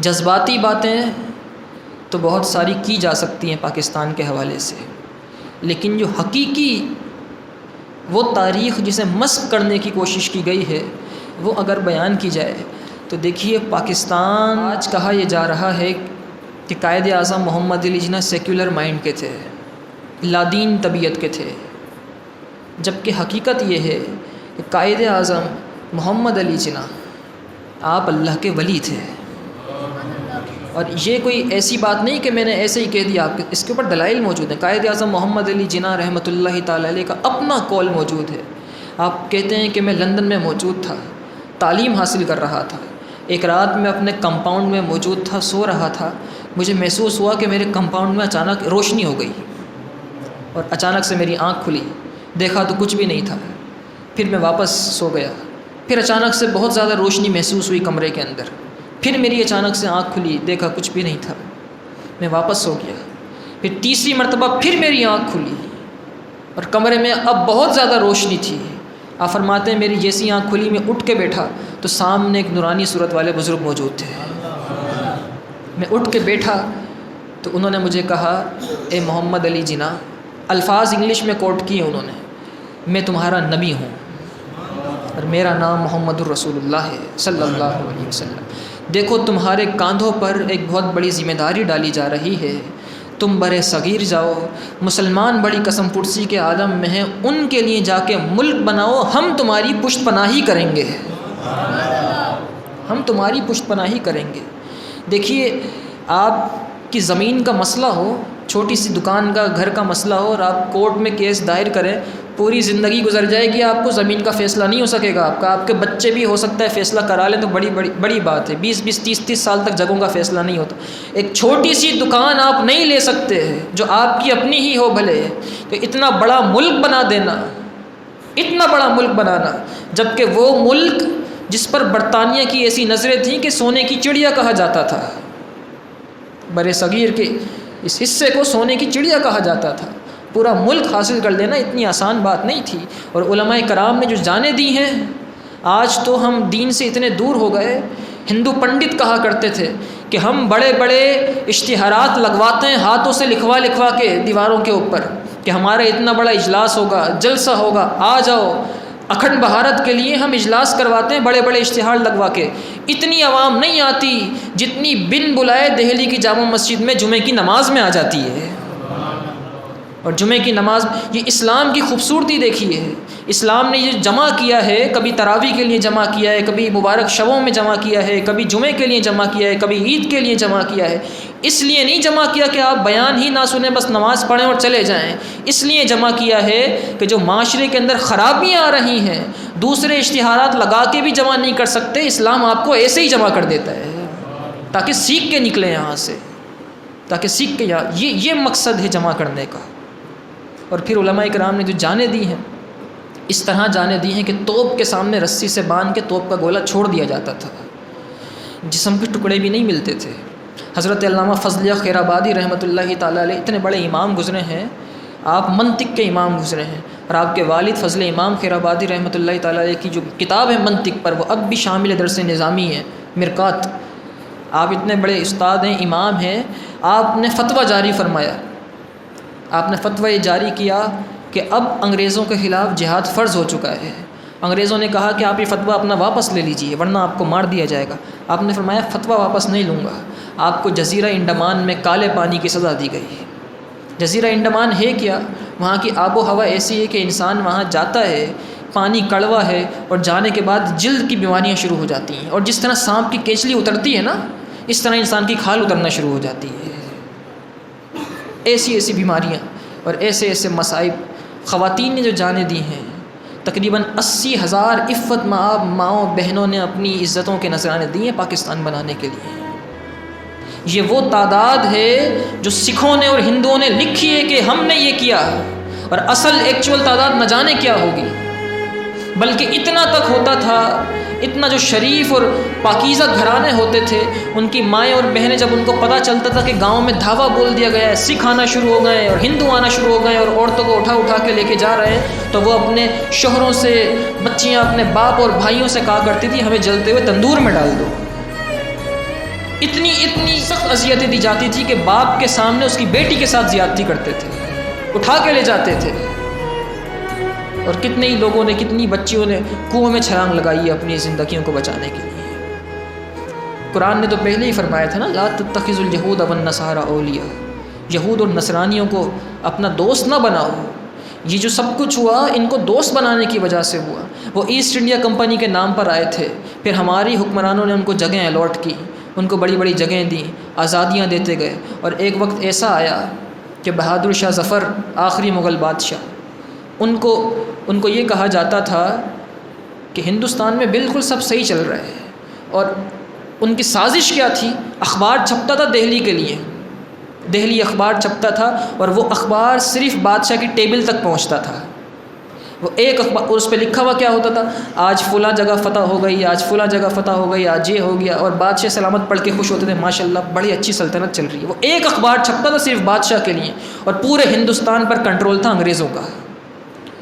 جذباتی باتیں تو بہت ساری کی جا سکتی ہیں پاکستان کے حوالے سے، لیکن جو حقیقی وہ تاریخ جسے مسخ کرنے کی کوشش کی گئی ہے وہ اگر بیان کی جائے تو دیکھیے، پاکستان آج کہا یہ جا رہا ہے کہ قائد اعظم محمد علی جناح سیکولر مائنڈ کے تھے، لادین طبیعت کے تھے، جبکہ حقیقت یہ ہے کہ قائد اعظم محمد علی جناح آپ اللہ کے ولی تھے۔ اور یہ کوئی ایسی بات نہیں کہ میں نے ایسے ہی کہہ دیا، آپ اس کے اوپر دلائل موجود ہیں۔ قائد اعظم محمد علی جناح رحمۃ اللہ تعالی علیہ کا اپنا قول موجود ہے۔ آپ کہتے ہیں کہ میں لندن میں موجود تھا، تعلیم حاصل کر رہا تھا، ایک رات میں اپنے کمپاؤنڈ میں موجود تھا، سو رہا تھا، مجھے محسوس ہوا کہ میرے کمپاؤنڈ میں اچانک روشنی ہو گئی اور اچانک سے میری آنکھ کھلی، دیکھا تو کچھ بھی نہیں تھا، پھر میں واپس سو گیا، پھر اچانک سے بہت زیادہ روشنی محسوس ہوئی کمرے کے اندر، پھر میری اچانک سے آنکھ کھلی، دیکھا کچھ بھی نہیں تھا، میں واپس سو گیا، پھر تیسری مرتبہ پھر میری آنکھ کھلی اور کمرے میں اب بہت زیادہ روشنی تھی۔ آپ فرماتے ہیں میری جیسی آنکھ کھلی میں اٹھ کے بیٹھا تو سامنے ایک نورانی صورت والے بزرگ موجود تھے۔ میں اٹھ کے بیٹھا تو انہوں نے مجھے کہا، اے محمد علی جناح، الفاظ انگلش میں کوٹ کیے انہوں نے، میں تمہارا نبی ہوں اور میرا نام محمد الرسول اللہ ہے صلی اللہ علیہ وسلم۔ دیکھو تمہارے کاندھوں پر ایک بہت بڑی ذمہ داری ڈالی جا رہی ہے، تم برے صغیر جاؤ، مسلمان بڑی قسم پرسی کے عالم میں ہیں، ان کے لیے جا کے ملک بناؤ، ہم تمہاری پشت پناہی کریں گے، ہم تمہاری پشت پناہی کریں گے۔ دیکھیے، آپ کی زمین کا مسئلہ ہو، چھوٹی سی دکان کا گھر کا مسئلہ ہو اور آپ کورٹ میں کیس دائر کریں، پوری زندگی گزر جائے گی، آپ کو زمین کا فیصلہ نہیں ہو سکے گا، آپ کے بچے بھی ہو سکتا ہے فیصلہ کرا لیں تو بڑی بات ہے، 20 30 سال تک جگہوں کا فیصلہ نہیں ہوتا۔ ایک چھوٹی سی دکان آپ نہیں لے سکتے جو آپ کی اپنی ہی ہو بھلے، تو اتنا بڑا ملک بنا دینا، اتنا بڑا ملک بنانا، جبکہ وہ ملک جس پر برطانیہ کی ایسی نظریں تھیں کہ سونے کی چڑیا کہا جاتا تھا، برے صغیر کے اس حصے کو سونے کی چڑیا کہا جاتا تھا، پورا ملک حاصل کر لینا اتنی آسان بات نہیں تھی۔ اور علماء کرام نے جو جانیں دی ہیں، آج تو ہم دین سے اتنے دور ہو گئے، ہندو پنڈت کہا کرتے تھے کہ ہم بڑے بڑے اشتہارات لگواتے ہیں ہاتھوں سے لکھوا کے دیواروں کے اوپر کہ ہمارا اتنا بڑا اجلاس ہوگا، جلسہ ہوگا، آ جاؤ، اکھنڈ بھارت کے لیے ہم اجلاس کرواتے ہیں بڑے بڑے اشتہار لگوا کے، اتنی عوام نہیں آتی جتنی بن بلائے دہلی کی جامع مسجد میں جمعے کی نماز میں آ جاتی ہے۔ اور جمعے کی نماز، یہ اسلام کی خوبصورتی دیکھیے، اسلام نے یہ جمع کیا ہے، کبھی تراویح کے لیے جمع کیا ہے، کبھی مبارک شبوں میں جمع کیا ہے، کبھی جمعے کے لیے جمع کیا ہے، کبھی عید کے لیے جمع کیا ہے۔ اس لیے نہیں جمع کیا کہ آپ بیان ہی نہ سنیں، بس نماز پڑھیں اور چلے جائیں، اس لیے جمع کیا ہے کہ جو معاشرے کے اندر خرابیاں آ رہی ہیں، دوسرے اشتہارات لگا کے بھی جمع نہیں کر سکتے، اسلام آپ کو ایسے ہی جمع کر دیتا ہے تاکہ سیکھ کے نکلیں یہاں سے، تاکہ سیکھ کے یہاں، یہ مقصد ہے جمع کرنے کا۔ اور پھر علماء کرام نے جو جانیں دی ہیں، اس طرح جانیں دی ہیں کہ توپ کے سامنے رسی سے باندھ کے توپ کا گولہ چھوڑ دیا جاتا تھا، جسم کے ٹکڑے بھی نہیں ملتے تھے۔ حضرت علامہ فضلیہ خیر آبادی رحمۃ اللہ تعالی علیہ اتنے بڑے امام گزرے ہیں، آپ منطق کے امام گزرے ہیں، اور آپ کے والد فضل امام خیر آبادی رحمۃ اللہ تعالی علیہ کی جو کتاب ہے منطق پر، وہ اب بھی شامل درس نظامی ہے، مرکات۔ آپ اتنے بڑے استاد ہیں، امام ہیں، آپ نے فتویٰ جاری فرمایا، آپ نے فتویٰ یہ جاری کیا کہ اب انگریزوں کے خلاف جہاد فرض ہو چکا ہے۔ انگریزوں نے کہا کہ آپ یہ فتویٰ اپنا واپس لے لیجئے ورنہ آپ کو مار دیا جائے گا۔ آپ نے فرمایا فتویٰ واپس نہیں لوں گا، آپ کو جزیرہ انڈمان میں کالے پانی کی سزا دی گئی۔ جزیرہ انڈمان ہے کیا؟ وہاں کی آب و ہوا ایسی ہے کہ انسان وہاں جاتا ہے، پانی کڑوا ہے، اور جانے کے بعد جلد کی بیماریاں شروع ہو جاتی ہیں، اور جس طرح سانپ کی کیچلی اترتی ہے نا، اس طرح انسان کی کھال اترنا شروع ہو جاتی ہے۔ ایسی بیماریاں اور ایسے مسائب، خواتین نے جو جانیں دی ہیں، تقریباً 80,000 عفت مآب ماؤں بہنوں نے اپنی عزتوں کے نذرانے دیے ہیں پاکستان بنانے کے لیے۔ یہ وہ تعداد ہے جو سکھوں نے اور ہندوؤں نے لکھی ہے کہ ہم نے یہ کیا، اور اصل ایکچول تعداد نہ جانے کیا ہوگی۔ بلکہ اتنا تک ہوتا تھا، اتنا جو شریف اور پاکیزہ گھرانے ہوتے تھے، ان کی مائیں اور بہنیں جب ان کو پتہ چلتا تھا کہ گاؤں میں دھاوا بول دیا گیا ہے، سکھ آنا شروع ہو گئے اور ہندو آنا شروع ہو گئے اور عورتوں کو اٹھا کے لے کے جا رہے ہیں، تو وہ اپنے شوہروں سے، بچیاں اپنے باپ اور بھائیوں سے کہا کرتی تھی ہمیں جلتے ہوئے تندور میں ڈال دو۔ اتنی سخت اذیتیں دی جاتی تھی کہ باپ کے سامنے اس کی بیٹی کے ساتھ زیادتی کرتے تھے، اٹھا کے لے جاتے تھے۔ اور کتنے ہی لوگوں نے، کتنی بچیوں نے کنویں میں چھلانگ لگائی ہے اپنی زندگیوں کو بچانے کے لیے۔ قرآن نے تو پہلے ہی فرمایا تھا نا، لا تتخذوا اليہود والنصارى اولیاء، یہود اور نصرانیوں کو اپنا دوست نہ بناؤ۔ یہ جو سب کچھ ہوا ان کو دوست بنانے کی وجہ سے ہوا۔ وہ ایسٹ انڈیا کمپنی کے نام پر آئے تھے، پھر ہماری حکمرانوں نے ان کو جگہیں الاٹ کی، ان کو بڑی بڑی جگہیں دیں، آزادیاں دیتے گئے، اور ایک وقت ایسا آیا کہ بہادر شاہ ظفر آخری مغل بادشاہ، ان کو یہ کہا جاتا تھا کہ ہندوستان میں بالکل سب صحیح چل رہا ہے، اور ان کی سازش کیا تھی؟ اخبار چھپتا تھا دہلی کے لیے، دہلی اخبار چھپتا تھا، اور وہ اخبار صرف بادشاہ کی ٹیبل تک پہنچتا تھا۔ وہ ایک اخبار، اور اس پہ لکھا ہوا کیا ہوتا تھا؟ آج فلاں جگہ فتح ہو گئی، آج فلاں جگہ فتح ہو گئی، آج یہ ہو گیا، اور بادشاہ سلامت پڑھ کے خوش ہوتے تھے، ماشاءاللہ بڑی اچھی سلطنت چل رہی ہے۔ وہ ایک اخبار چھپتا تھا صرف بادشاہ کے لیے، اور پورے ہندوستان پر کنٹرول تھا انگریزوں کا،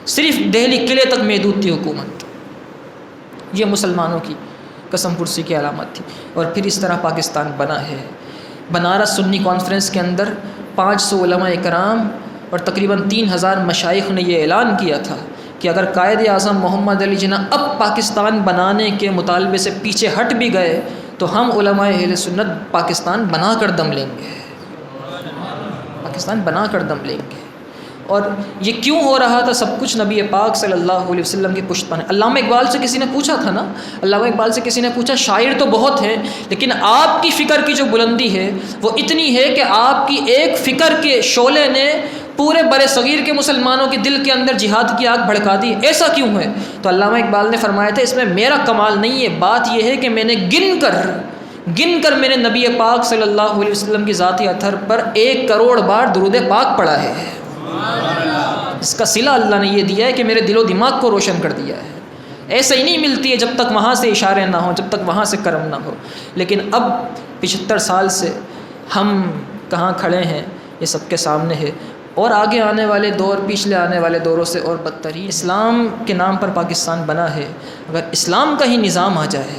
صرف دہلی قلعے تک محدود تھی حکومت۔ یہ مسلمانوں کی قسم پرسی کی علامت تھی۔ اور پھر اس طرح پاکستان بنا ہے۔ بنارس سنی کانفرنس کے اندر 500 علماء کرام اور تقریباً 3000 مشائخ نے یہ اعلان کیا تھا کہ اگر قائد اعظم محمد علی جناح اب پاکستان بنانے کے مطالبے سے پیچھے ہٹ بھی گئے تو ہم علماء اہل سنت پاکستان بنا کر دم لیں گے، پاکستان بنا کر دم لیں گے۔ اور یہ کیوں ہو رہا تھا؟ سب کچھ نبی پاک صلی اللہ علیہ وسلم کی پشت پانے۔ علامہ اقبال سے کسی نے پوچھا تھا نا، علامہ اقبال سے کسی نے پوچھا، شاعر تو بہت ہیں لیکن آپ کی فکر کی جو بلندی ہے وہ اتنی ہے کہ آپ کی ایک فکر کے شعلے نے پورے بر صغیر کے مسلمانوں کے دل کے اندر جہاد کی آگ بھڑکا دی، ایسا کیوں ہے؟ تو علامہ اقبال نے فرمایا تھا، اس میں میرا کمال نہیں ہے، بات یہ ہے کہ میں نے گن کر میں نے نبی پاک صلی اللہ علیہ وسلم کی ذاتی اطہر پر 1 کروڑ بار درود پاک پڑھا ہے۔ اس کا صلہ اللہ نے یہ دیا ہے کہ میرے دل و دماغ کو روشن کر دیا ہے۔ ایسا ہی نہیں ملتی ہے جب تک وہاں سے اشارے نہ ہوں، جب تک وہاں سے کرم نہ ہو۔ لیکن اب 75 سال سے ہم کہاں کھڑے ہیں یہ سب کے سامنے ہے، اور آگے آنے والے دور، پچھلے آنے والے دوروں سے اور بدترین۔ اسلام کے نام پر پاکستان بنا ہے، اگر اسلام کا ہی نظام آ جائے،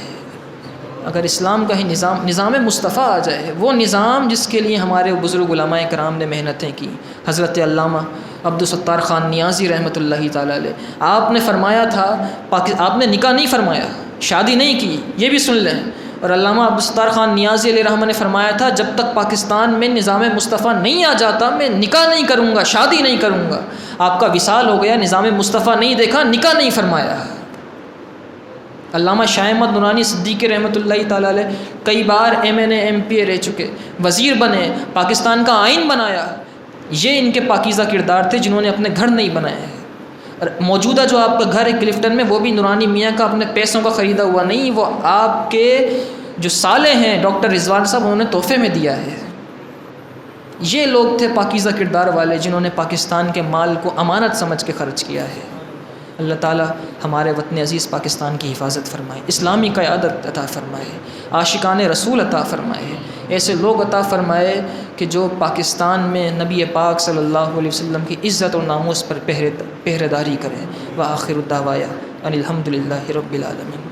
اگر اسلام کا ہی نظام مصطفیٰ آ جائے، وہ نظام جس کے لیے ہمارے بزرگ علماء کرام نے محنتیں کی، حضرت علامہ عبدالستار خان نیازی رحمۃ اللہ تعالیٰ علیہ، آپ نے فرمایا تھا، آپ نے نکاح نہیں فرمایا، شادی نہیں کی، یہ بھی سن لیں، اور علامہ عبدالستار خان نیازی علیہ رحمہ نے فرمایا تھا، جب تک پاکستان میں نظام مصطفیٰ نہیں آ جاتا میں نکاح نہیں کروں گا، شادی نہیں کروں گا۔ آپ کا وصال ہو گیا، نظام مصطفیٰ نہیں دیکھا، نکاح نہیں فرمایا۔ علامہ شاہ احمد نورانی صدیقی رحمۃ اللہ تعالیٰ علیہ کئی بار MNA MPA رہ چکے، وزیر بنے، پاکستان کا آئین بنایا، یہ ان کے پاکیزہ کردار تھے جنہوں نے اپنے گھر نہیں بنائے ہیں۔ اور موجودہ جو آپ کا گھر ہے کلفٹن میں، وہ بھی نورانی میاں کا اپنے پیسوں کا خریدا ہوا نہیں، وہ آپ کے جو سالے ہیں ڈاکٹر رضوان صاحب انہوں نے تحفے میں دیا ہے۔ یہ لوگ تھے پاکیزہ کردار والے جنہوں نے پاکستان کے مال کو امانت سمجھ کے خرچ کیا ہے۔ اللہ تعالیٰ ہمارے وطن عزیز پاکستان کی حفاظت فرمائے، اسلامی قیادت عطا فرمائے، عاشقان رسول عطا فرمائے، ایسے لوگ عطا فرمائے کہ جو پاکستان میں نبی پاک صلی اللہ علیہ وسلم کی عزت و ناموس پر پہرے داری کریں۔ وآخر الدعوایا ان الحمد للہ رب العالمین۔